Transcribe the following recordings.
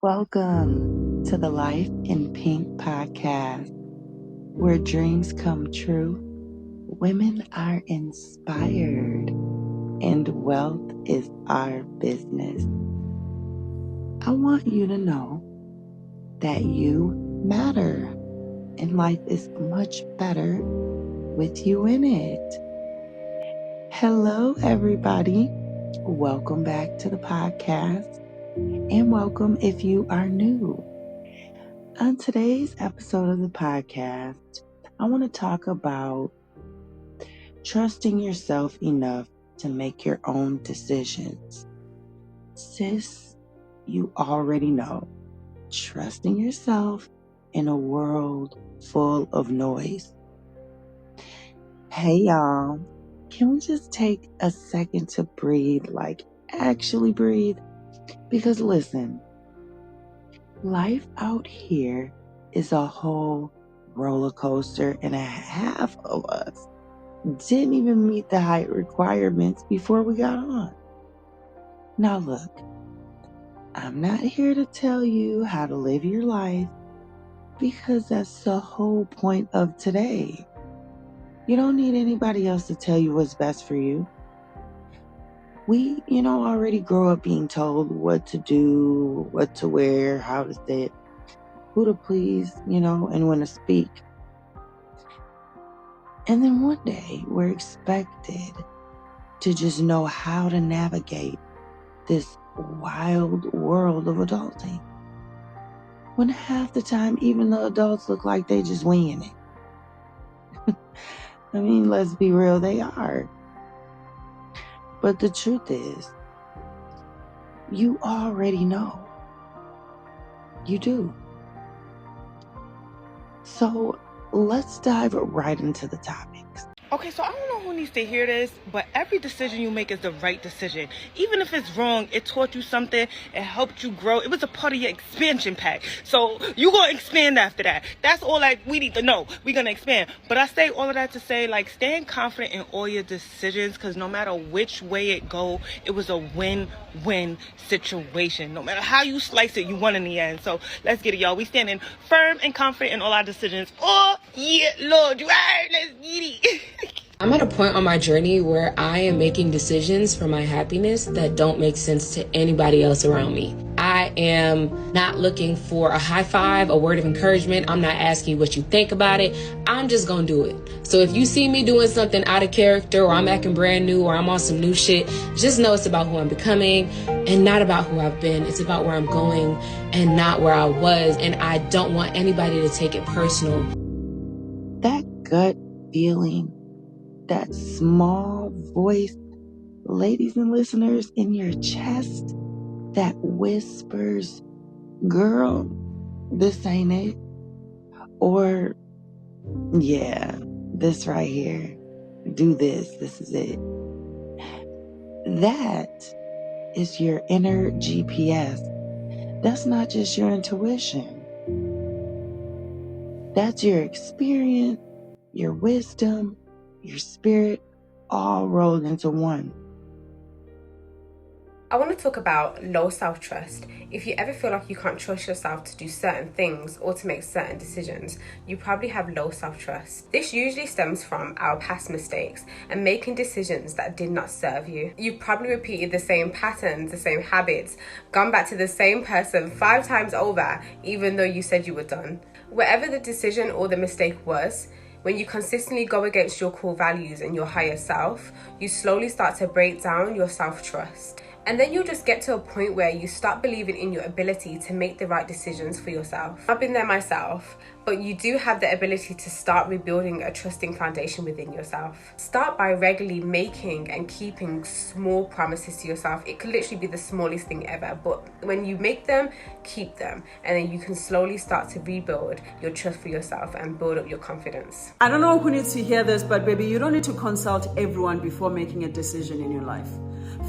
Welcome to the Life in Pink podcast, where dreams come true, women are inspired, and wealth is our business. I want you to know that you matter, and life is much better with you in it. Hello, everybody. Welcome back to the podcast, and welcome if you are new. On today's episode of the podcast, I want to talk about trusting yourself enough to make your own decisions. Sis, you already know, trusting yourself in a world full of noise. Hey y'all, can we just take a second to breathe, like actually breathe? Because listen, life out here is a whole roller coaster, and a half of us didn't even meet the height requirements before we got on. Now look, I'm not here to tell you how to live your life, because that's the whole point of today. You don't need anybody else to tell you what's best for you. We, already grow up being told what to do, what to wear, how to sit, who to please, and when to speak. And then one day we're expected to just know how to navigate this wild world of adulting, when half the time even the adults look like they just winging it. I mean, let's be real, they are. But the truth is, you already know. You do. So let's dive right into the topics. Okay, so I don't know who needs to hear this, but every decision you make is the right decision. Even if it's wrong, it taught you something, it helped you grow. It was a part of your expansion pack. So you're going to expand after that. That's all that we need to know. We're going to expand. But I say all of that to say, staying confident in all your decisions, because no matter which way it go, it was a win-win situation. No matter how you slice it, you won in the end. So let's get it, y'all. We standing firm and confident in all our decisions. Oh, yeah, Lord, you heard. Let's get it. I'm at a point on my journey where I am making decisions for my happiness that don't make sense to anybody else around me. I am not looking for a high five, a word of encouragement. I'm not asking you what you think about it. I'm just gonna do it. So if you see me doing something out of character, or I'm acting brand new, or I'm on some new shit, just know it's about who I'm becoming and not about who I've been. It's about where I'm going and not where I was. And I don't want anybody to take it personal. That gut feeling, that small voice, ladies and listeners, in your chest that whispers, girl, this ain't it. Or, yeah, this right here. Do this. This is it. That is your inner GPS. That's not just your intuition. That's your experience, your wisdom, your spirit, all rolled into one. I want to talk about low self-trust. If you ever feel like you can't trust yourself to do certain things or to make certain decisions, you probably have low self-trust. This usually stems from our past mistakes and making decisions that did not serve you. You probably repeated the same patterns, the same habits, gone back to the same person 5 times over, even though you said you were done. Whatever the decision or the mistake was, when you consistently go against your core values and your higher self, you slowly start to break down your self-trust. And then you'll just get to a point where you start believing in your ability to make the right decisions for yourself. I've been there myself, but you do have the ability to start rebuilding a trusting foundation within yourself. Start by regularly making and keeping small promises to yourself. It could literally be the smallest thing ever, but when you make them, keep them. And then you can slowly start to rebuild your trust for yourself and build up your confidence. I don't know who needs to hear this, but baby, you don't need to consult everyone before making a decision in your life.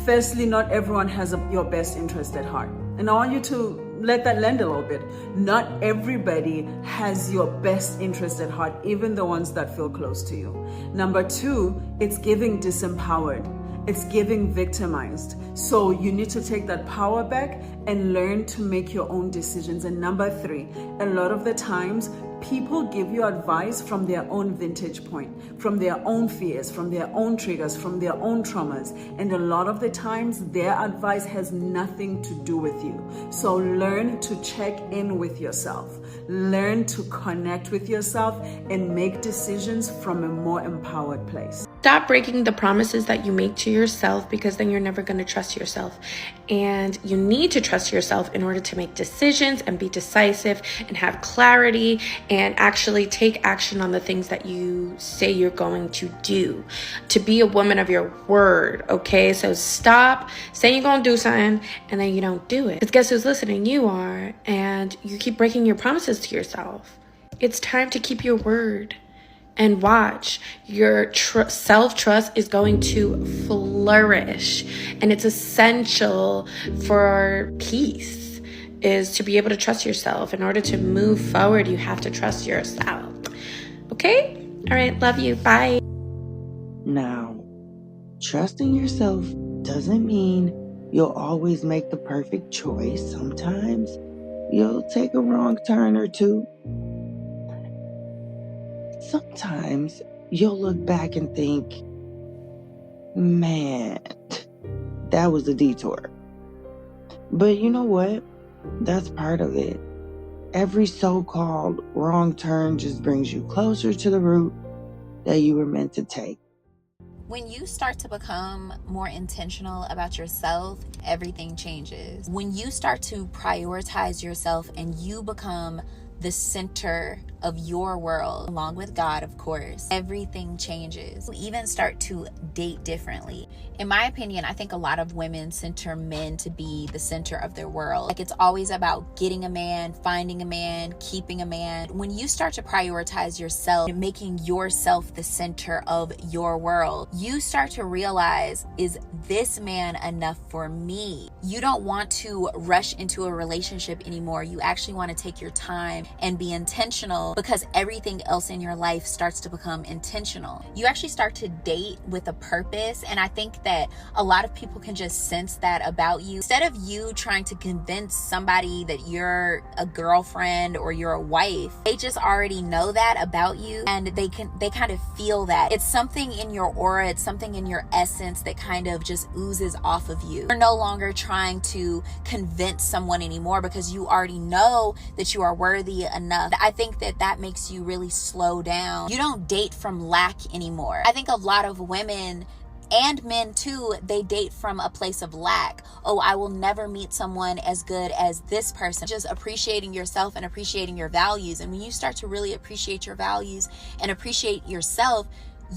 Firstly, not everyone has your best interest at heart. And I want you to let that land a little bit. Not everybody has your best interest at heart, even the ones that feel close to you. Number 2, it's giving disempowered. It's giving victimized. So you need to take that power back and learn to make your own decisions. And number 3, a lot of the times, people give you advice from their own vantage point, from their own fears, from their own triggers, from their own traumas. And a lot of the times, their advice has nothing to do with you. So learn to check in with yourself. Learn to connect with yourself and make decisions from a more empowered place. Stop breaking the promises that you make to yourself, because then you're never going to trust yourself. And you need to trust yourself in order to make decisions and be decisive and have clarity and actually take action on the things that you say you're going to do. To be a woman of your word, okay? So stop saying you're going to do something and then you don't do it. Because guess who's listening? You are. And you keep breaking your promises to yourself. It's time to keep your word. And watch, your self-trust is going to flourish. And it's essential for peace, is to be able to trust yourself. In order to move forward, you have to trust yourself. Okay? All right, love you. Bye. Now, trusting yourself doesn't mean you'll always make the perfect choice. Sometimes you'll take a wrong turn or two. Sometimes you'll look back and think, man, that was a detour. But you know what? That's part of it. Every so-called wrong turn just brings you closer to the route that you were meant to take. When you start to become more intentional about yourself, everything changes. When you start to prioritize yourself and you become the center of your world, along with God, of course, everything changes. You even start to date differently. In my opinion, I think a lot of women center men to be the center of their world. Like, it's always about getting a man, finding a man, keeping a man. When you start to prioritize yourself and making yourself the center of your world, you start to realize, is this man enough for me? You don't want to rush into a relationship anymore. You actually want to take your time and be intentional, because everything else in your life starts to become intentional. You actually start to date with a purpose, and I think that a lot of people can just sense that about you. Instead of you trying to convince somebody that you're a girlfriend or you're a wife, they just already know that about you, and they kind of feel that. It's something in your aura, it's something in your essence that kind of just oozes off of you. You're no longer trying to convince someone anymore, because you already know that you are worthy enough. I think that makes you really slow down. You don't date from lack anymore. I think a lot of women and men too, they date from a place of lack. Oh, I will never meet someone as good as this person. Just appreciating yourself and appreciating your values. And when you start to really appreciate your values and appreciate yourself,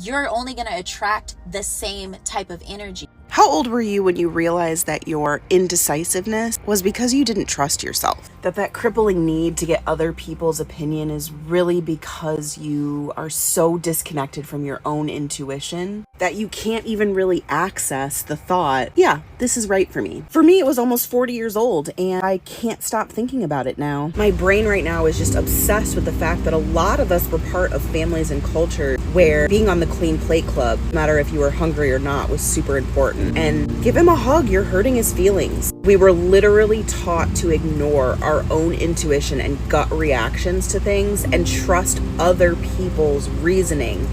you're only going to attract the same type of energy. How old were you when you realized that your indecisiveness was because you didn't trust yourself? That crippling need to get other people's opinion is really because you are so disconnected from your own intuition that you can't even really access the thought, yeah, this is right for me. For me, it was almost 40 years old, and I can't stop thinking about it now. My brain right now is just obsessed with the fact that a lot of us were part of families and culture where being on the clean plate club, no matter if you were hungry or not, was super important. And give him a hug, you're hurting his feelings. We were literally taught to ignore our own intuition and gut reactions to things and trust other people's reasoning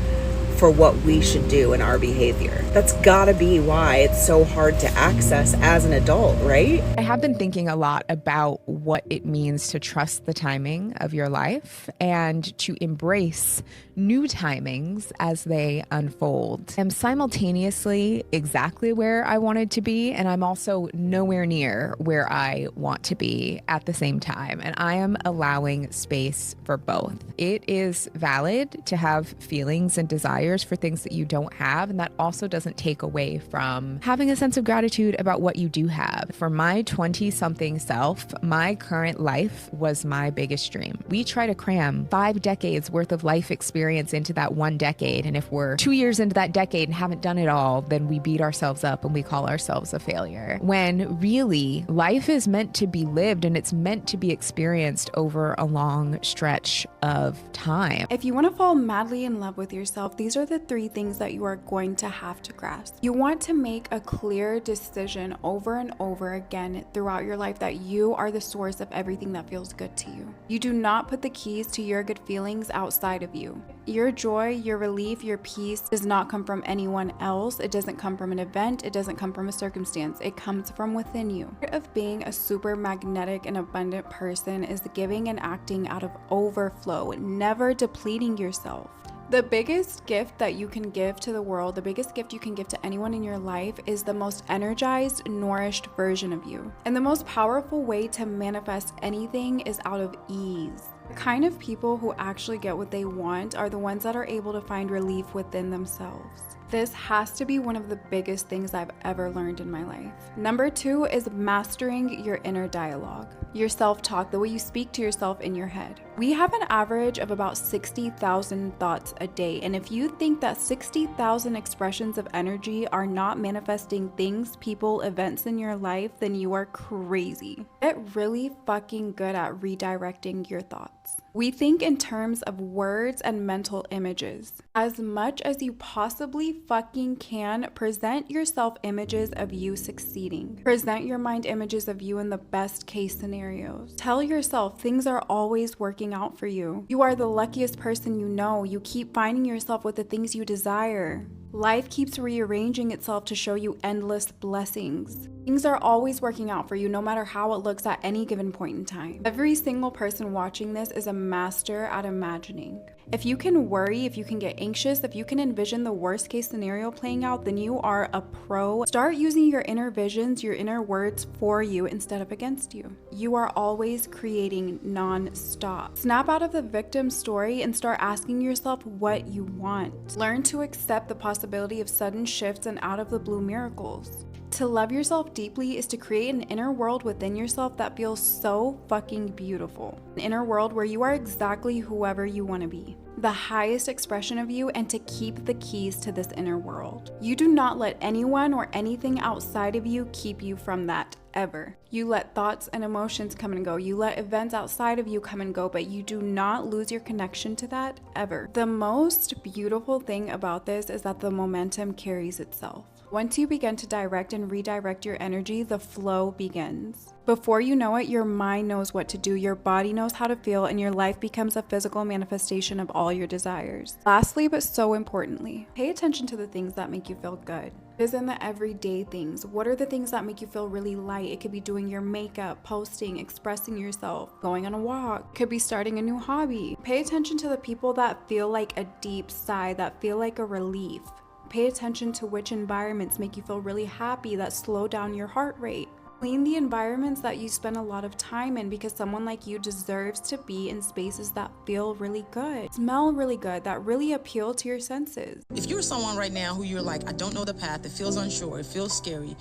for what we should do in our behavior. That's gotta be why it's so hard to access as an adult, right? I have been thinking a lot about what it means to trust the timing of your life and to embrace new timings as they unfold. I'm simultaneously exactly where I wanted to be, and I'm also nowhere near where I want to be at the same time. And I am allowing space for both. It is valid to have feelings and desires for things that you don't have, and that also doesn't take away from having a sense of gratitude about what you do have. For my 20-something self, my current life was my biggest dream. We try to cram 5 decades worth of life experience into that 1 decade, and if we're 2 years into that decade and haven't done it all, then we beat ourselves up and we call ourselves a failure. When really, life is meant to be lived, and it's meant to be experienced over a long stretch of time. If you want to fall madly in love with yourself, these are are the 3 things that you are going to have to grasp. You want to make a clear decision over and over again throughout your life that you are the source of everything that feels good to you. You do not put the keys to your good feelings outside of you. Your joy, your relief, your peace does not come from anyone else. It doesn't come from an event. It doesn't come from a circumstance. It comes from within you. Part of being a super magnetic and abundant person is giving and acting out of overflow, never depleting yourself. The biggest gift that you can give to the world, the biggest gift you can give to anyone in your life is the most energized, nourished version of you. And the most powerful way to manifest anything is out of ease. The kind of people who actually get what they want are the ones that are able to find relief within themselves. This has to be one of the biggest things I've ever learned in my life. Number 2 is mastering your inner dialogue, your self-talk, the way you speak to yourself in your head. We have an average of about 60,000 thoughts a day, and if you think that 60,000 expressions of energy are not manifesting things, people, events in your life, then you are crazy. Get really fucking good at redirecting your thoughts. We think in terms of words and mental images. As much as you possibly fucking can, present yourself images of you succeeding. Present your mind images of you in the best case scenarios. Tell yourself things are always working out for you. You are the luckiest person you know. You keep finding yourself with the things you desire. Life keeps rearranging itself to show you endless blessings. Things are always working out for you no matter how it looks at any given point in time. Every single person watching this is a master at imagining. If you can worry, if you can get anxious, if you can envision the worst case scenario playing out, then you are a pro. Start using your inner visions, your inner words for you instead of against you. You are always creating non-stop. Snap out of the victim story and start asking yourself what you want. Learn to accept the possibility of sudden shifts and out of the blue miracles. To love yourself deeply is to create an inner world within yourself that feels so fucking beautiful. An inner world where you are exactly whoever you want to be. The highest expression of you, and to keep the keys to this inner world. You do not let anyone or anything outside of you keep you from that, ever. You let thoughts and emotions come and go. You let events outside of you come and go, but you do not lose your connection to that, ever. The most beautiful thing about this is that the momentum carries itself. Once you begin to direct and redirect your energy, the flow begins. Before you know it, your mind knows what to do, your body knows how to feel, and your life becomes a physical manifestation of all your desires. Lastly, but so importantly, pay attention to the things that make you feel good. It is in the everyday things. What are the things that make you feel really light? It could be doing your makeup, posting, expressing yourself, going on a walk. It could be starting a new hobby. Pay attention to the people that feel like a deep sigh, that feel like a relief. Pay attention to which environments make you feel really happy, that slow down your heart rate. Clean the environments that you spend a lot of time in, because someone like you deserves to be in spaces that feel really good, smell really good, that really appeal to your senses. If you're someone right now who you're like, I don't know the path, it feels unsure, it feels scary,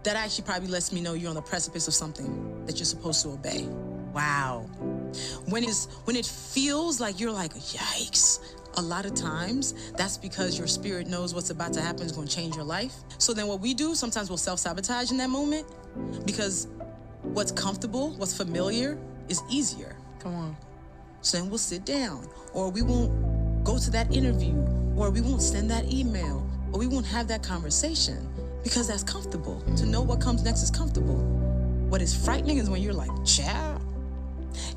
that actually probably lets me know you're on the precipice of something that you're supposed to obey. Wow. When it feels like you're like, yikes, a lot of times that's because your spirit knows what's about to happen is going to change your life. So then what we do, sometimes we'll self-sabotage in that moment, because what's comfortable, what's familiar is easier. Come on. So then we'll sit down, or we won't go to that interview, or we won't send that email, or we won't have that conversation, because that's comfortable. To know what comes next is comfortable. What is frightening is when you're like, child.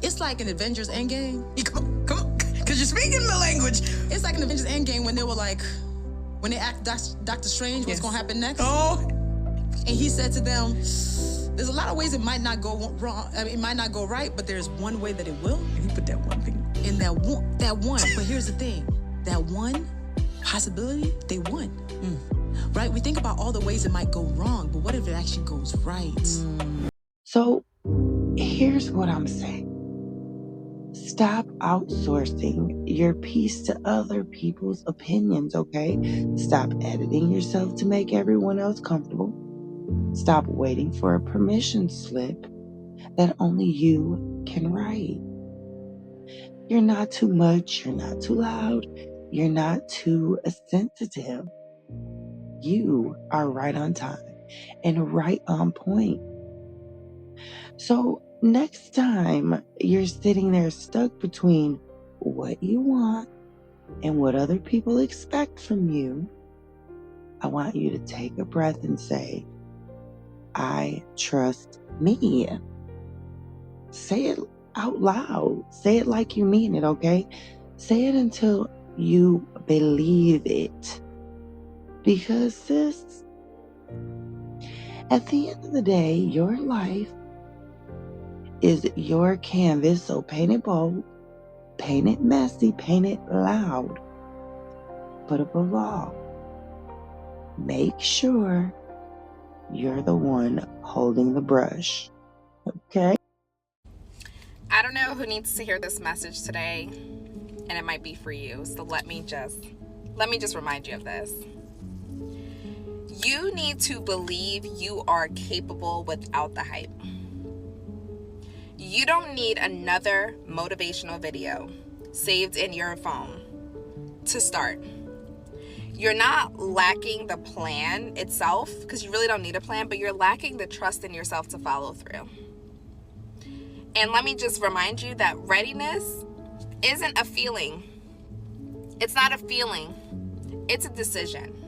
It's like an Avengers Endgame. Come on, because you're speaking the language. It's like an Avengers Endgame when they were like, when they asked Doctor Strange what's going to happen next. Oh. And he said to them, there's a lot of ways it might not go wrong. I mean, it might not go right, but there's one way that it will. And he put that one thing. And that one. But here's the thing. That one possibility, they won. Right? We think about all the ways it might go wrong, but what if it actually goes right? So here's what I'm saying. Stop outsourcing your peace to other people's opinions, okay? Stop editing yourself to make everyone else comfortable. Stop waiting for a permission slip that only you can write. You're not too much, you're not too loud, you're not too sensitive. You are right on time and right on point. So next time you're sitting there stuck between what you want and what other people expect from you, I want you to take a breath and say, I trust me. Say it out loud. Say it like you mean it, okay? Say it until you believe it. Because, sis, at the end of the day, your life is your canvas. So paint it bold, paint it messy, paint it loud. But above all, make sure you're the one holding the brush. Okay? I don't know who needs to hear this message today, and it might be for you. So let me just remind you of this. You need to believe you are capable without the hype. You don't need another motivational video saved in your phone to start. You're not lacking the plan itself, because you really don't need a plan, but you're lacking the trust in yourself to follow through. And let me just remind you that readiness isn't a feeling. It's not a feeling. It's a decision.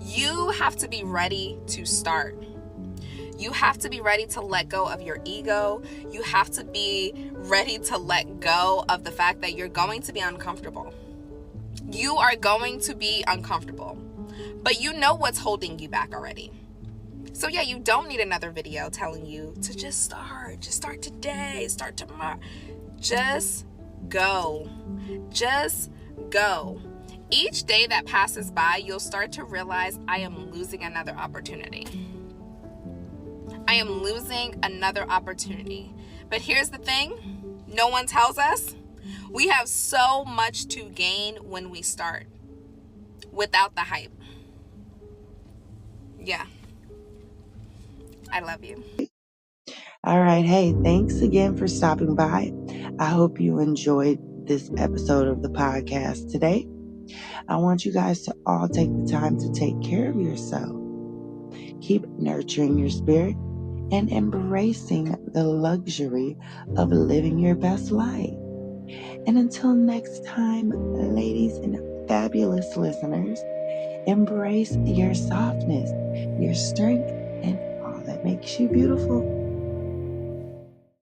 You have to be ready to start. You have to be ready to let go of your ego. You have to be ready to let go of the fact that you're going to be uncomfortable. You are going to be uncomfortable, but you know what's holding you back already. So yeah, you don't need another video telling you to just start today, start tomorrow. Just go. Just go. Each day that passes by, you'll start to realize I am losing another opportunity. I am losing another opportunity. But here's the thing, no one tells us. We have so much to gain when we start without the hype. Yeah. I love you. All right. Hey, thanks again for stopping by. I hope you enjoyed this episode of the podcast today. I want you guys to all take the time to take care of yourself. Keep nurturing your spirit and embracing the luxury of living your best life. And until next time, ladies and fabulous listeners, embrace your softness, your strength, and all that makes you beautiful.